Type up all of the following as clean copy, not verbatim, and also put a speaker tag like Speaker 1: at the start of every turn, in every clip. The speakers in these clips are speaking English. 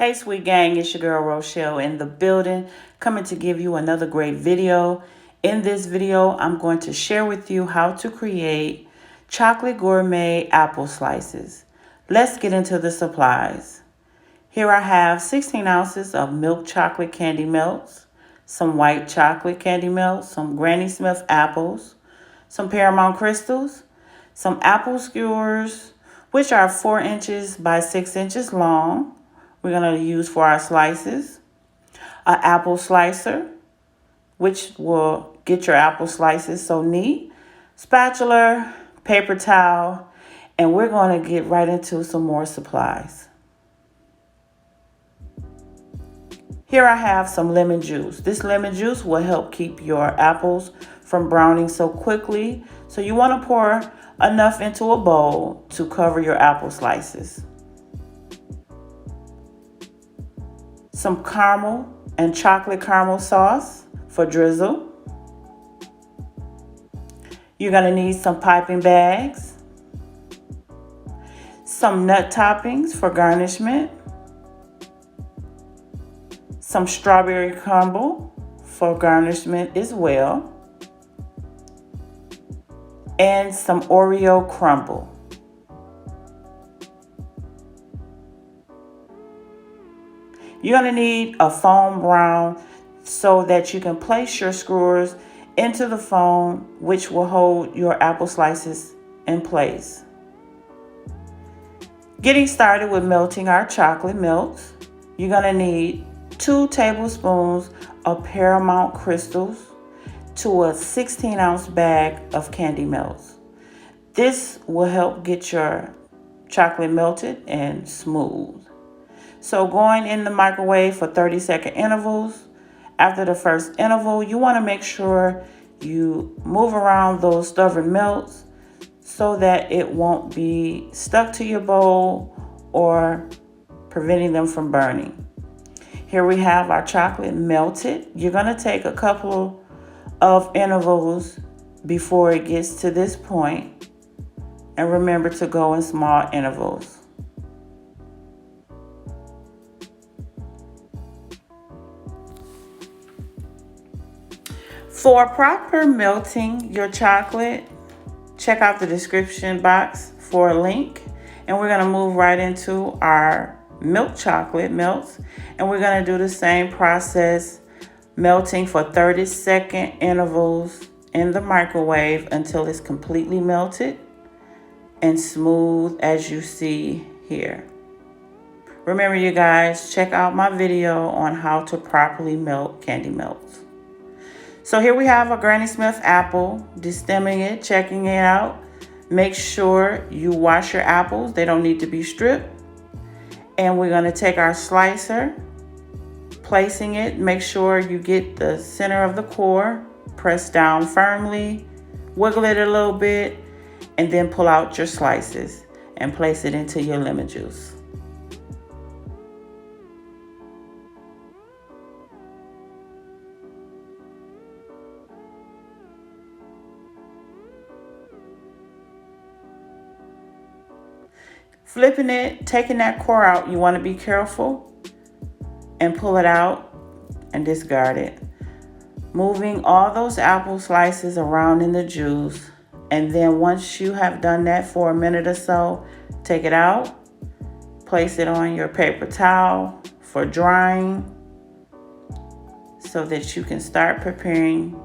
Speaker 1: Hey sweet gang, it's your girl Rochelle in the building, coming to give you another great video. In this video, I'm going to share with you how to create chocolate gourmet apple slices. Let's get into the supplies. Here I have 16 ounces of milk chocolate candy melts, some white chocolate candy melts, some Granny Smith apples, some Paramount crystals, some apple skewers, which are 4 inches by 6 inches long. We're going to use for our slices. An apple slicer, which will get your apple slices so neat. Spatula, paper towel, and we're going to get right into some more supplies. Here I have some lemon juice. This lemon juice will help keep your apples from browning so quickly. So you want to pour enough into a bowl to cover your apple slices. Some caramel and chocolate caramel sauce for drizzle. You're going to need some piping bags, some nut toppings for garnishment, some strawberry crumble for garnishment as well, and some Oreo crumble. You're going to need a foam round so that you can place your skewers into the foam, which will hold your apple slices in place. Getting started with melting our chocolate melts, you're going to need 2 tablespoons of Paramount crystals to a 16-ounce bag of candy melts. This will help get your chocolate melted and smooth. So going in the microwave for 30-second intervals. After the first interval, you want to make sure you move around those stubborn melts so that it won't be stuck to your bowl or preventing them from burning. Here we have our chocolate melted. You're going to take a couple of intervals before it gets to this point, and remember to go in small intervals. For proper melting your chocolate, check out the description box for a link. And we're going to move right into our milk chocolate melts. And we're going to do the same process, melting for 30-second intervals in the microwave until it's completely melted and smooth as you see here. Remember, you guys, check out my video on how to properly melt candy melts. So here we have a Granny Smith apple, destemming it, checking it out. Make sure you wash your apples. They don't need to be stripped. And we're going to take our slicer, placing it. Make sure you get the center of the core, press down firmly, wiggle it a little bit, and then pull out your slices and place it into your lemon juice. Flipping it, taking that core out, you want to be careful and pull it out and discard it. Moving all those apple slices around in the juice, and then once you have done that for a minute or so, take it out, place it on your paper towel for drying so that you can start preparing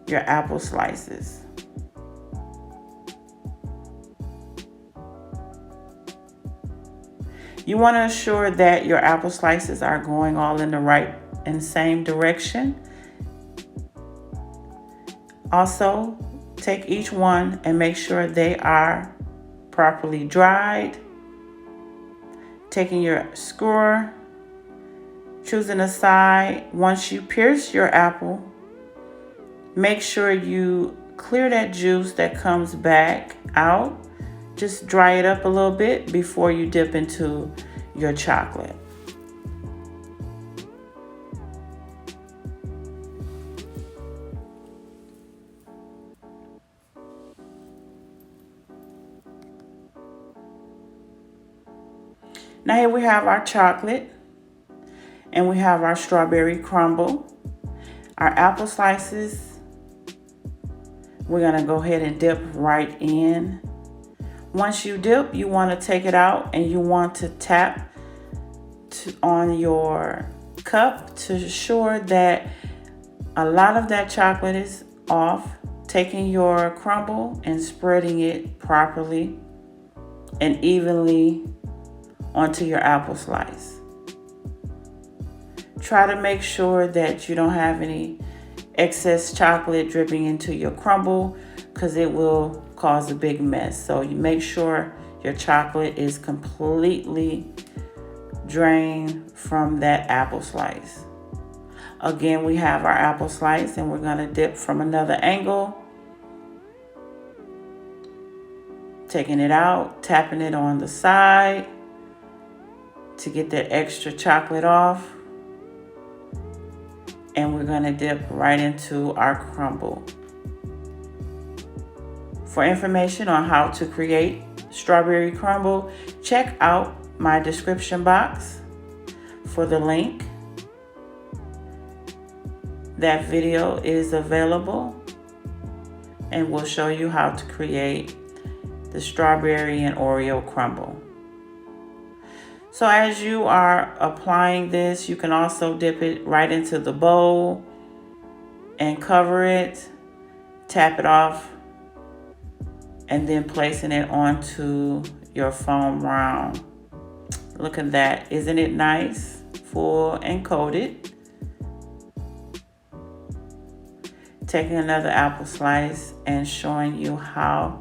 Speaker 1: your apple slices. You want to ensure that your apple slices are going all in the right and same direction. Also, take each one and make sure they are properly dried. Taking your skewer, choosing a side. Once you pierce your apple, make sure you clear that juice that comes back out. Just dry it up a little bit before you dip into your chocolate. Now here we have our chocolate. And we have our strawberry crumble, our apple slices. We're gonna go ahead and dip right in. Once you dip, you wanna take it out and you want to tap on your cup to ensure that a lot of that chocolate is off. Taking your crumble and spreading it properly and evenly onto your apple slice. Try to make sure that you don't have any excess chocolate dripping into your crumble because it will cause a big mess. So you make sure your chocolate is completely drained from that apple slice. Again, we have our apple slice and we're gonna dip from another angle. Taking it out, tapping it on the side to get that extra chocolate off. And we're gonna dip right into our crumble. For information on how to create strawberry crumble, check out my description box for the link. That video is available and will show you how to create the strawberry and Oreo crumble. So as you are applying this, you can also dip it right into the bowl and cover it, tap it off, and then placing it onto your foam round. Look at that, isn't it nice, full and coated? Taking another apple slice and showing you how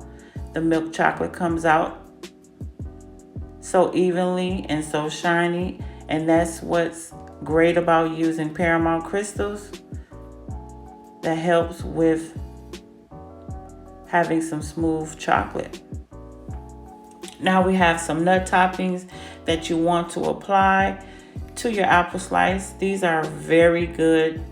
Speaker 1: the milk chocolate comes out so evenly and so shiny. And that's what's great about using Paramount crystals. That helps with having some smooth chocolate. Now we have some nut toppings that you want to apply to your apple slice. These are very good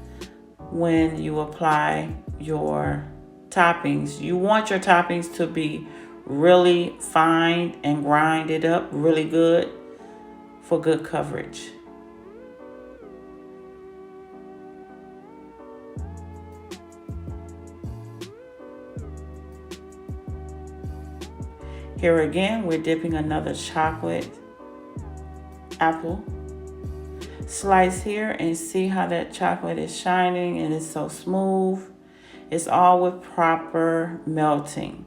Speaker 1: when you apply your toppings. You want your toppings to be really fine and grinded up really good for good coverage. Here again, we're dipping another chocolate apple slice here and see how that chocolate is shining and it's so smooth. It's all with proper melting.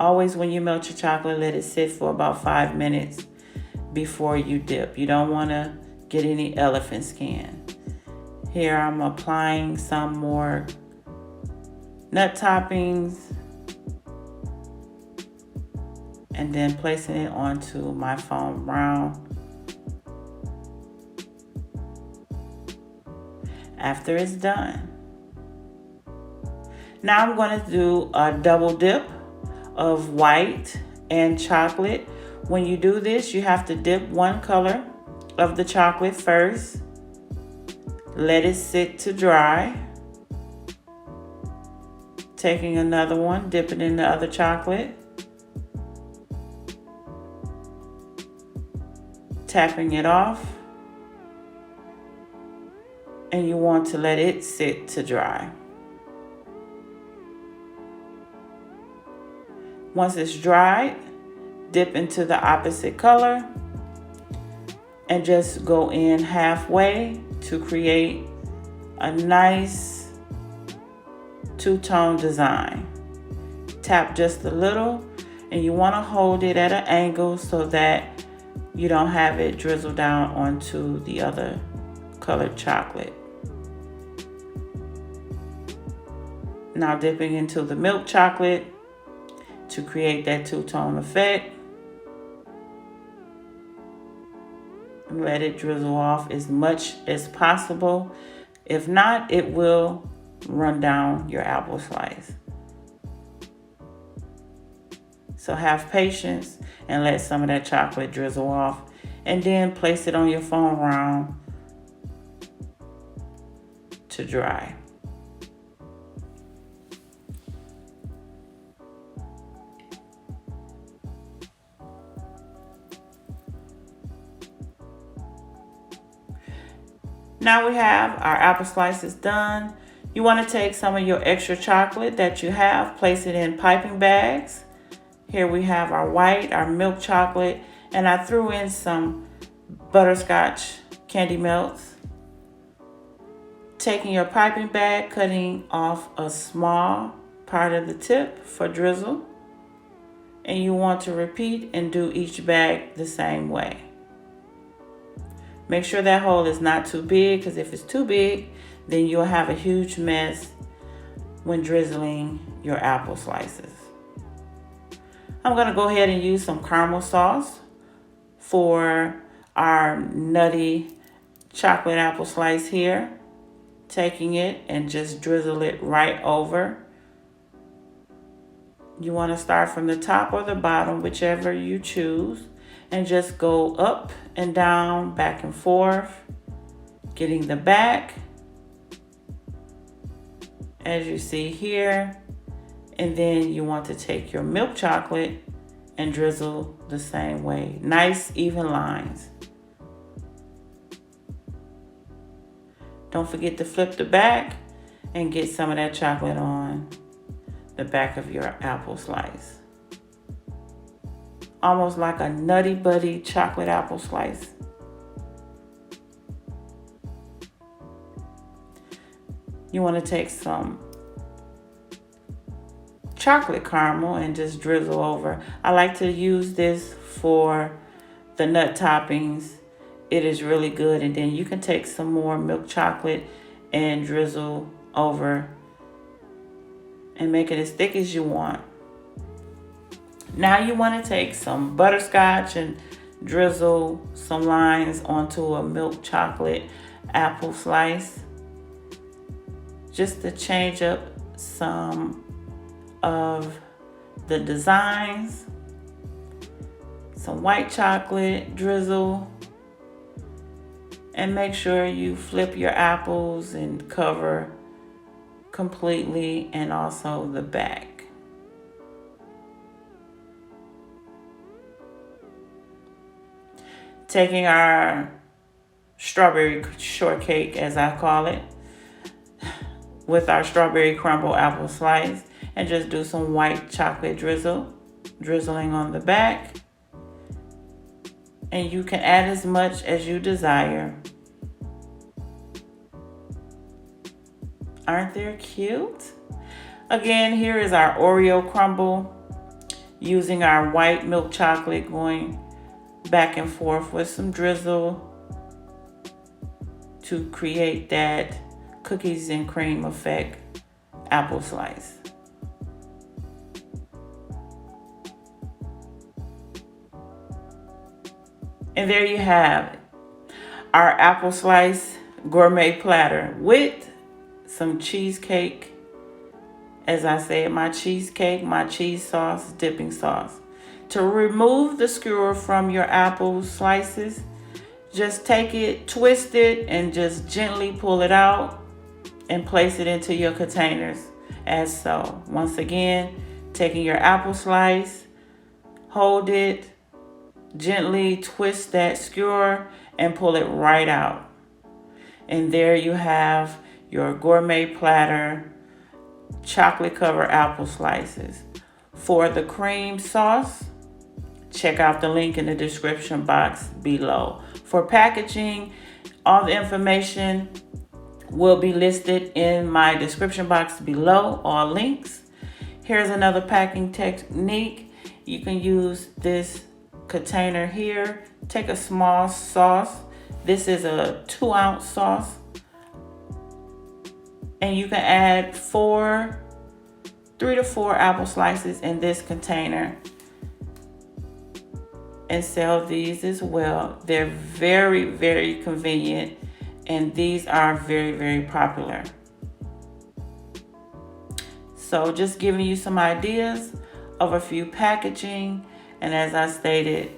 Speaker 1: Always when you melt your chocolate, let it sit for about 5 minutes before you dip. You don't want to get any elephant skin. Here I'm applying some more nut toppings and then placing it onto my foam round. After it's done. Now I'm going to do a double dip of white and chocolate. When you do this, you have to dip one color of the chocolate first. Let it sit to dry. Taking another one, dip it in the other chocolate. Tapping it off. And you want to let it sit to dry. Once it's dried, dip into the opposite color and just go in halfway to create a nice two-tone design. Tap just a little and you want to hold it at an angle so that you don't have it drizzle down onto the other colored chocolate. Now dipping into the milk chocolate to create that two-tone effect. Let it drizzle off as much as possible. If not, it will run down your apple slice. So have patience and let some of that chocolate drizzle off and then place it on your foam round to dry. Now we have our apple slices done. You want to take some of your extra chocolate that you have, place it in piping bags. Here we have our white, our milk chocolate, and I threw in some butterscotch candy melts. Taking your piping bag, cutting off a small part of the tip for drizzle. And you want to repeat and do each bag the same way. Make sure that hole is not too big, because if it's too big, then you'll have a huge mess when drizzling your apple slices. I'm going to go ahead and use some caramel sauce for our nutty chocolate apple slice here. Taking it and just drizzle it right over. You want to start from the top or the bottom, whichever you choose, and just go up and down, back and forth, getting the back, as you see here. And then you want to take your milk chocolate and drizzle the same way. Nice, even lines. Don't forget to flip the back and get some of that chocolate on the back of your apple slice. Almost like a Nutty Buddy chocolate apple slice. You want to take some chocolate caramel and just drizzle over. I like to use this for the nut toppings. It is really good. And then you can take some more milk chocolate and drizzle over and make it as thick as you want. Now you want to take some butterscotch and drizzle some lines onto a milk chocolate apple slice, just to change up some of the designs. Some white chocolate drizzle, and make sure you flip your apples and cover completely, and also the back. Taking our strawberry shortcake, as I call it, with our strawberry crumble apple slice, and just do some white chocolate drizzling on the back. And you can add as much as you desire. Aren't they cute? Again, here is our Oreo crumble, using our white milk chocolate, going back and forth with some drizzle to create that cookies and cream effect apple slice. And there you have it, our apple slice gourmet platter with some cheesecake. As I said, my cheesecake, my cheese sauce, dipping sauce. To remove the skewer from your apple slices, just take it, twist it, and just gently pull it out and place it into your containers as so. Once again, taking your apple slice, hold it, gently twist that skewer and pull it right out. And there you have your gourmet platter chocolate covered apple slices. For the cream sauce, check out the link in the description box below. For packaging, all the information will be listed in my description box below, all links. Here's another packing technique. You can use this container here. Take a small sauce. This is a 2-ounce sauce. And you can add 3 to 4 apple slices in this container and sell these as well. They're very, very convenient, and these are very, very popular. So just giving you some ideas of a few packaging, and as I stated,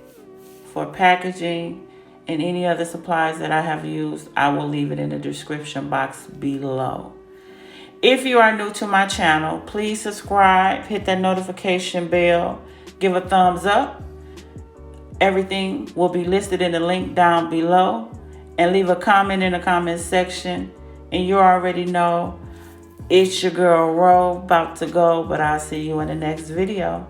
Speaker 1: for packaging and any other supplies that I have used, I will leave it in the description box below. If you are new to my channel, please subscribe, hit that notification bell, give a thumbs up. Everything will be listed in the link down below. and leave a comment in the comment section. And you already know it's your girl Ro about to go, but I'll see you in the next video.